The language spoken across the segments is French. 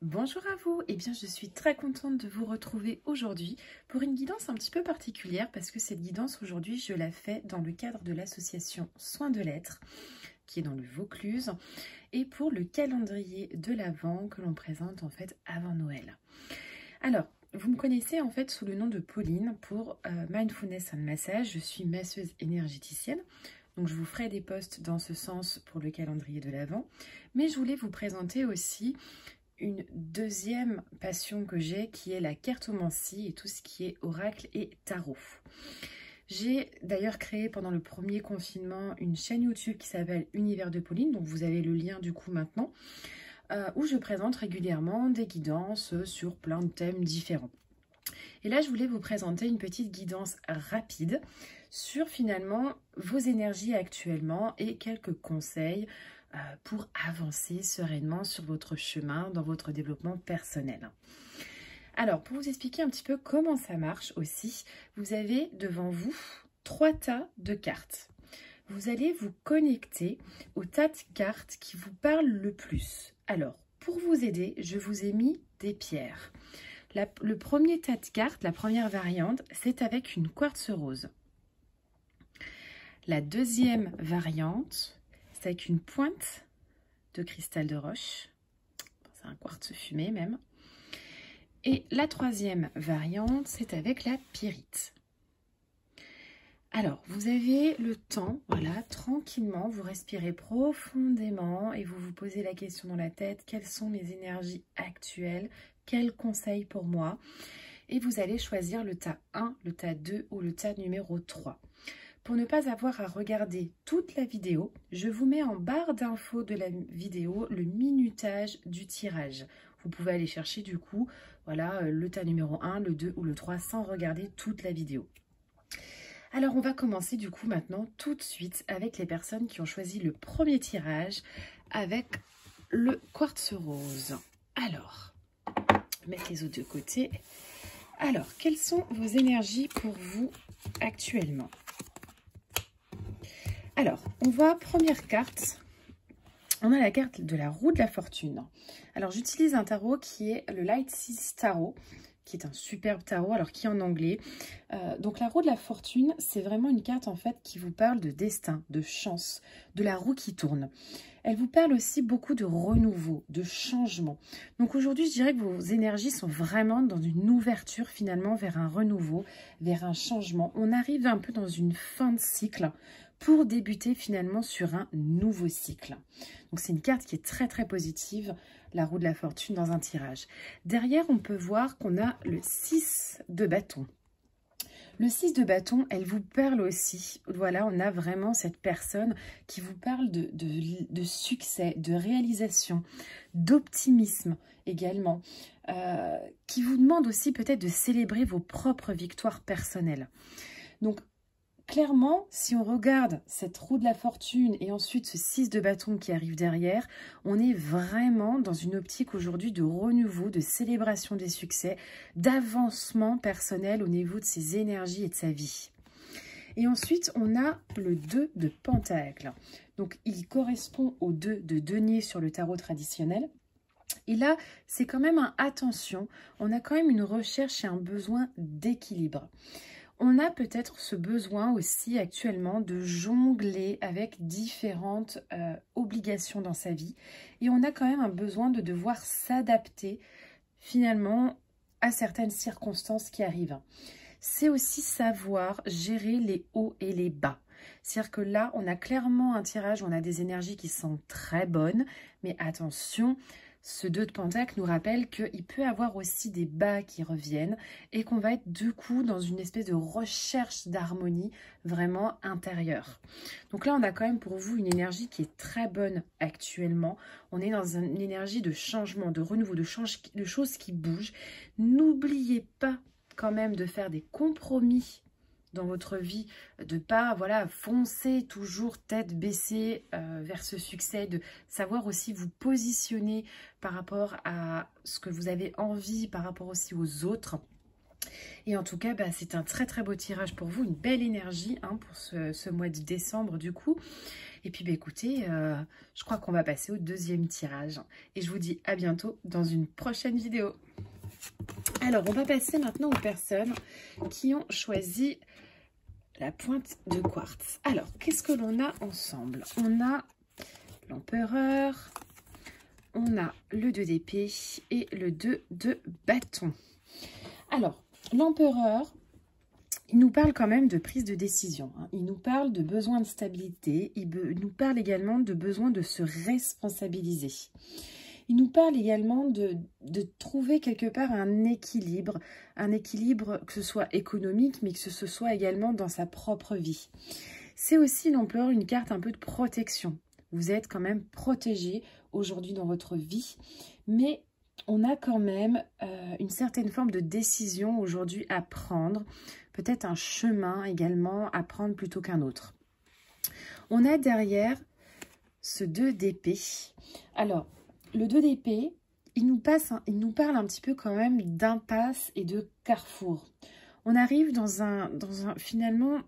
Bonjour à vous, bien je suis très contente de vous retrouver aujourd'hui pour une guidance un petit peu particulière parce que cette guidance aujourd'hui je la fais dans le cadre de l'association Soins de l'Être qui est dans le Vaucluse et pour le calendrier de l'Avent que l'on présente en fait avant Noël. Alors, vous me connaissez en fait sous le nom de Pauline pour Mindfulness and Massage, je suis masseuse énergéticienne. Donc, je vous ferai des posts dans ce sens pour le calendrier de l'Avent. Mais je voulais vous présenter aussi une deuxième passion que j'ai qui est la cartomancie et tout ce qui est oracle et tarot. J'ai d'ailleurs créé pendant le premier confinement une chaîne YouTube qui s'appelle Univers de Pauline. Donc, vous avez le lien du coup maintenant où je présente régulièrement des guidances sur plein de thèmes différents. Et là, je voulais vous présenter une petite guidance rapide sur finalement vos énergies actuellement et quelques conseils pour avancer sereinement sur votre chemin dans votre développement personnel. Alors, pour vous expliquer un petit peu comment ça marche aussi, vous avez devant vous 3 tas de cartes. Vous allez vous connecter au tas de cartes qui vous parlent le plus. Alors, pour vous aider, je vous ai mis des pierres. Le premier tas de cartes, la première variante, c'est avec une quartz rose. La deuxième variante, c'est avec une pointe de cristal de roche. C'est un quartz fumé même. Et la troisième variante, c'est avec la pyrite. Alors, vous avez le temps, voilà, tranquillement, vous respirez profondément et vous vous posez la question dans la tête, quelles sont mes énergies actuelles? Quels conseils pour moi? Et vous allez choisir le tas 1, le tas 2 ou le tas numéro 3. Pour ne pas avoir à regarder toute la vidéo, je vous mets en barre d'infos de la vidéo le minutage du tirage. Vous pouvez aller chercher du coup, voilà, le tas numéro 1, le 2 ou le 3 sans regarder toute la vidéo. Alors on va commencer du coup maintenant tout de suite avec les personnes qui ont choisi le premier tirage avec le quartz rose. Alors, mettre les autres de côté. Alors, quelles sont vos énergies pour vous actuellement? Alors, on voit première carte, on a la carte de la roue de la fortune. Alors, j'utilise un tarot qui est le Light Seas Tarot, qui est un superbe tarot, alors qui est en anglais. Donc, la roue de la fortune, c'est vraiment une carte en fait qui vous parle de destin, de chance, de la roue qui tourne. Elle vous parle aussi beaucoup de renouveau, de changement. Donc aujourd'hui, je dirais que vos énergies sont vraiment dans une ouverture finalement vers un renouveau, vers un changement. On arrive un peu dans une fin de cycle pour débuter finalement sur un nouveau cycle. Donc c'est une carte qui est très très positive, la roue de la fortune dans un tirage. Derrière, on peut voir qu'on a le 6 de bâton. Le 6 de bâton, elle vous parle aussi, voilà, on a vraiment cette personne qui vous parle de succès, de réalisation, d'optimisme également, qui vous demande aussi peut-être de célébrer vos propres victoires personnelles. Donc, clairement, si on regarde cette roue de la fortune et ensuite ce 6 de bâton qui arrive derrière, on est vraiment dans une optique aujourd'hui de renouveau, de célébration des succès, d'avancement personnel au niveau de ses énergies et de sa vie. Et ensuite, on a le 2 de pentacle. Donc, il correspond au 2 de denier sur le tarot traditionnel. Et là, c'est quand même un attention, on a quand même une recherche et un besoin d'équilibre. On a peut-être ce besoin aussi actuellement de jongler avec différentes obligations dans sa vie. Et on a quand même un besoin de devoir s'adapter finalement à certaines circonstances qui arrivent. C'est aussi savoir gérer les hauts et les bas. C'est-à-dire que là, on a clairement un tirage, on a des énergies qui sont très bonnes. Mais attention, ce 2 de pentacle nous rappelle qu'il peut y avoir aussi des bas qui reviennent et qu'on va être du coup dans une espèce de recherche d'harmonie vraiment intérieure. Donc là, on a quand même pour vous une énergie qui est très bonne actuellement. On est dans une énergie de changement, de renouveau, de choses qui bougent. N'oubliez pas quand même de faire des compromis dans votre vie, de pas voilà foncer toujours tête baissée vers ce succès, de savoir aussi vous positionner par rapport à ce que vous avez envie, par rapport aussi aux autres. Et en tout cas, bah, c'est un très très beau tirage pour vous, une belle énergie hein, pour ce mois de décembre du coup. Et puis bah, écoutez, je crois qu'on va passer au deuxième tirage. Et je vous dis à bientôt dans une prochaine vidéo. Alors, on va passer maintenant aux personnes qui ont choisi la pointe de quartz. Alors, qu'est-ce que l'on a ensemble? On a l'empereur, on a le 2 d'épée et le 2 de bâton. Alors, l'empereur, il nous parle quand même de prise de décision. Hein. Il nous parle de besoin de stabilité. Il nous parle également de besoin de se responsabiliser. Il nous parle également de trouver quelque part un équilibre que ce soit économique, mais que ce soit également dans sa propre vie. C'est aussi l'empereur une carte un peu de protection. Vous êtes quand même protégé aujourd'hui dans votre vie, mais on a quand même une certaine forme de décision aujourd'hui à prendre, peut-être un chemin également à prendre plutôt qu'un autre. On a derrière ce 2 d'épée. Alors, le 2 d'épée, il nous parle un petit peu quand même d'impasse et de carrefour. On arrive dans finalement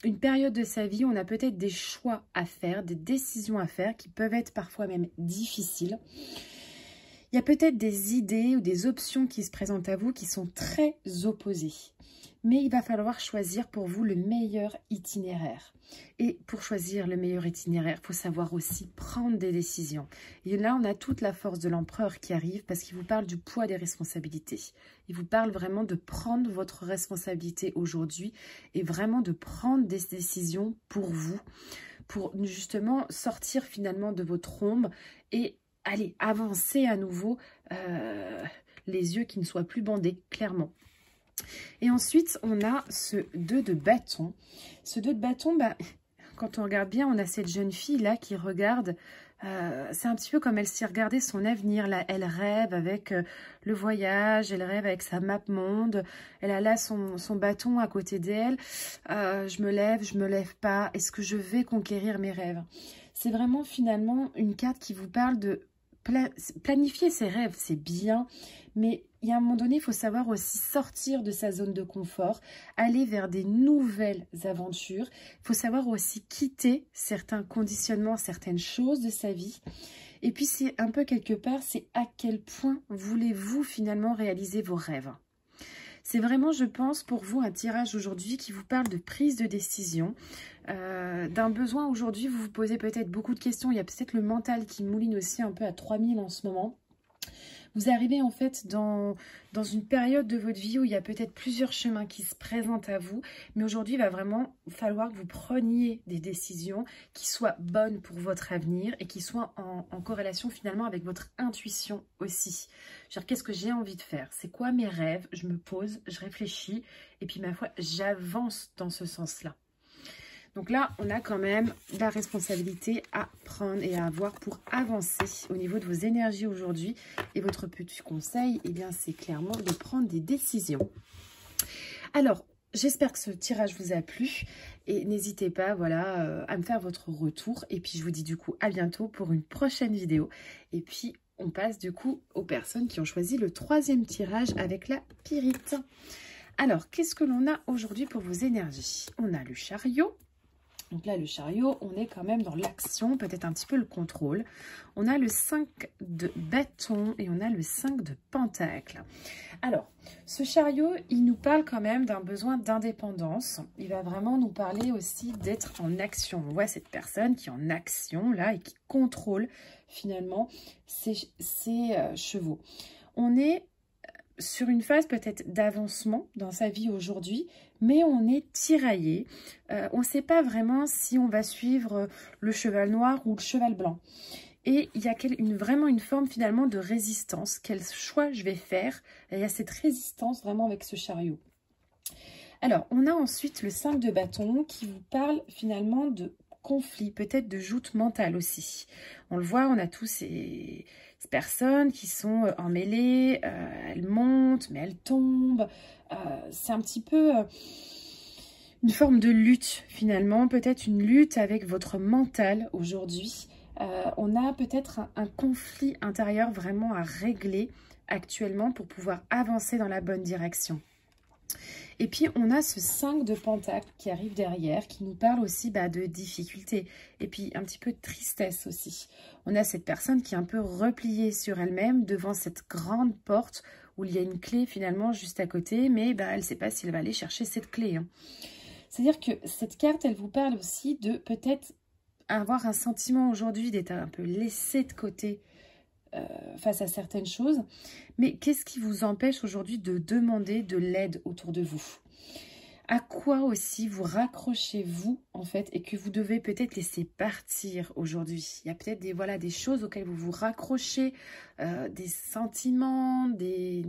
une période de sa vie où on a peut-être des choix à faire, des décisions à faire qui peuvent être parfois même difficiles. Il y a peut-être des idées ou des options qui se présentent à vous qui sont très opposées. Mais il va falloir choisir pour vous le meilleur itinéraire. Et pour choisir le meilleur itinéraire, il faut savoir aussi prendre des décisions. Et là, on a toute la force de l'empereur qui arrive parce qu'il vous parle du poids des responsabilités. Il vous parle vraiment de prendre votre responsabilité aujourd'hui et vraiment de prendre des décisions pour vous, pour justement sortir finalement de votre ombre et allez, avancer à nouveau les yeux qui ne soient plus bandés, clairement. Et ensuite, on a ce 2 de bâton. Ce 2 de bâton, bah, quand on regarde bien, on a cette jeune fille-là qui regarde. C'est un petit peu comme elle s'y regardait son avenir. Là, elle rêve avec le voyage, elle rêve avec sa map monde. Elle a là son bâton à côté d'elle. Je me lève pas. Est-ce que je vais conquérir mes rêves? C'est vraiment finalement une carte qui vous parle de planifier ses rêves, c'est bien, mais il y a un moment donné, il faut savoir aussi sortir de sa zone de confort, aller vers des nouvelles aventures. Il faut savoir aussi quitter certains conditionnements, certaines choses de sa vie. Et puis, c'est un peu quelque part, c'est à quel point voulez-vous finalement réaliser vos rêves. C'est vraiment, je pense, pour vous, un tirage aujourd'hui qui vous parle de prise de décision, d'un besoin aujourd'hui. Vous vous posez peut-être beaucoup de questions. Il y a peut-être le mental qui mouline aussi un peu à 3000 en ce moment. Vous arrivez en fait dans une période de votre vie où il y a peut-être plusieurs chemins qui se présentent à vous. Mais aujourd'hui, il va vraiment falloir que vous preniez des décisions qui soient bonnes pour votre avenir et qui soient en corrélation finalement avec votre intuition aussi. Qu'est-ce que j'ai envie de faire? C'est quoi mes rêves? Je me pose, je réfléchis et puis ma foi, j'avance dans ce sens-là. Donc là, on a quand même la responsabilité à prendre et à avoir pour avancer au niveau de vos énergies aujourd'hui. Et votre petit conseil, eh bien, c'est clairement de prendre des décisions. Alors, j'espère que ce tirage vous a plu. Et n'hésitez pas, voilà, à me faire votre retour. Et puis, je vous dis du coup à bientôt pour une prochaine vidéo. Et puis, on passe du coup aux personnes qui ont choisi le 3e tirage avec la pyrite. Alors, qu'est-ce que l'on a aujourd'hui pour vos énergies? On a le chariot. Donc là, le chariot, on est quand même dans l'action, peut-être un petit peu le contrôle. On a le 5 de bâton et on a le 5 de pentacle. Alors, ce chariot, il nous parle quand même d'un besoin d'indépendance. Il va vraiment nous parler aussi d'être en action. On voit cette personne qui est en action là et qui contrôle finalement ses chevaux. On est sur une phase peut-être d'avancement dans sa vie aujourd'hui, mais on est tiraillé. On ne sait pas vraiment si on va suivre le cheval noir ou le cheval blanc. Et il y a vraiment une forme finalement de résistance. Quel choix je vais faire? Et il y a cette résistance vraiment avec ce chariot. Alors, on a ensuite le 5 de bâton qui vous parle finalement de conflit, peut-être de joute mentale aussi. On le voit, on a tous ces personnes qui sont emmêlées, elles montent, mais elles tombent. C'est un petit peu une forme de lutte finalement, peut-être une lutte avec votre mental aujourd'hui. On a peut-être un conflit intérieur vraiment à régler actuellement pour pouvoir avancer dans la bonne direction. Et puis, on a ce 5 de Pentacle qui arrive derrière, qui nous parle aussi de difficultés. Et puis, un petit peu de tristesse aussi. On a cette personne qui est un peu repliée sur elle-même devant cette grande porte où il y a une clé finalement juste à côté. Mais elle ne sait pas si elle va aller chercher cette clé. Hein. C'est-à-dire que cette carte, elle vous parle aussi de peut-être avoir un sentiment aujourd'hui d'être un peu laissé de côté face à certaines choses. Mais qu'est-ce qui vous empêche aujourd'hui de demander de l'aide autour de vous? À quoi aussi vous raccrochez-vous en fait et que vous devez peut-être laisser partir aujourd'hui? Il y a peut-être des choses auxquelles vous vous raccrochez, des sentiments, des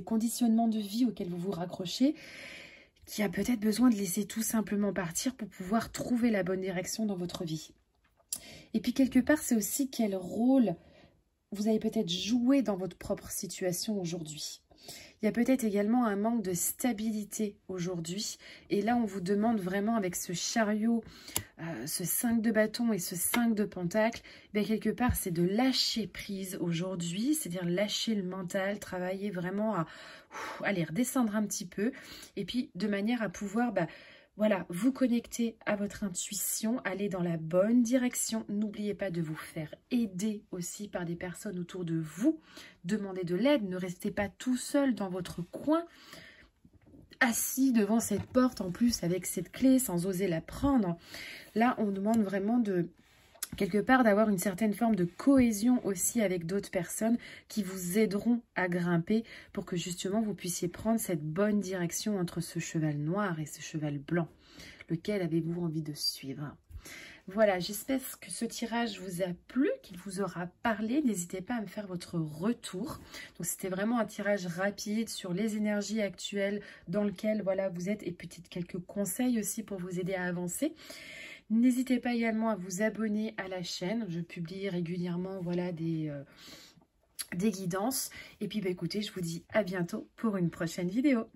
conditionnements de vie auxquels vous vous raccrochez, qui a peut-être besoin de laisser tout simplement partir pour pouvoir trouver la bonne direction dans votre vie. Et puis quelque part, c'est aussi quel rôle vous avez peut-être joué dans votre propre situation aujourd'hui. Il y a peut-être également un manque de stabilité aujourd'hui. Et là, on vous demande vraiment avec ce chariot, ce 5 de bâton et ce 5 de pentacle, quelque part, c'est de lâcher prise aujourd'hui, c'est-à-dire lâcher le mental, travailler vraiment à aller redescendre un petit peu. Et puis, de manière à pouvoir... voilà, vous connectez à votre intuition, allez dans la bonne direction. N'oubliez pas de vous faire aider aussi par des personnes autour de vous. Demandez de l'aide, ne restez pas tout seul dans votre coin, assis devant cette porte en plus avec cette clé sans oser la prendre. Là, on demande vraiment de... quelque part d'avoir une certaine forme de cohésion aussi avec d'autres personnes qui vous aideront à grimper pour que justement vous puissiez prendre cette bonne direction entre ce cheval noir et ce cheval blanc. Lequel avez-vous envie de suivre? Voilà, j'espère que ce tirage vous a plu, qu'il vous aura parlé. N'hésitez pas à me faire votre retour. Donc c'était vraiment un tirage rapide sur les énergies actuelles dans lesquelles voilà, vous êtes et peut-être quelques conseils aussi pour vous aider à avancer. N'hésitez pas également à vous abonner à la chaîne. Je publie régulièrement voilà, des guidances. Et puis écoutez, je vous dis à bientôt pour une prochaine vidéo.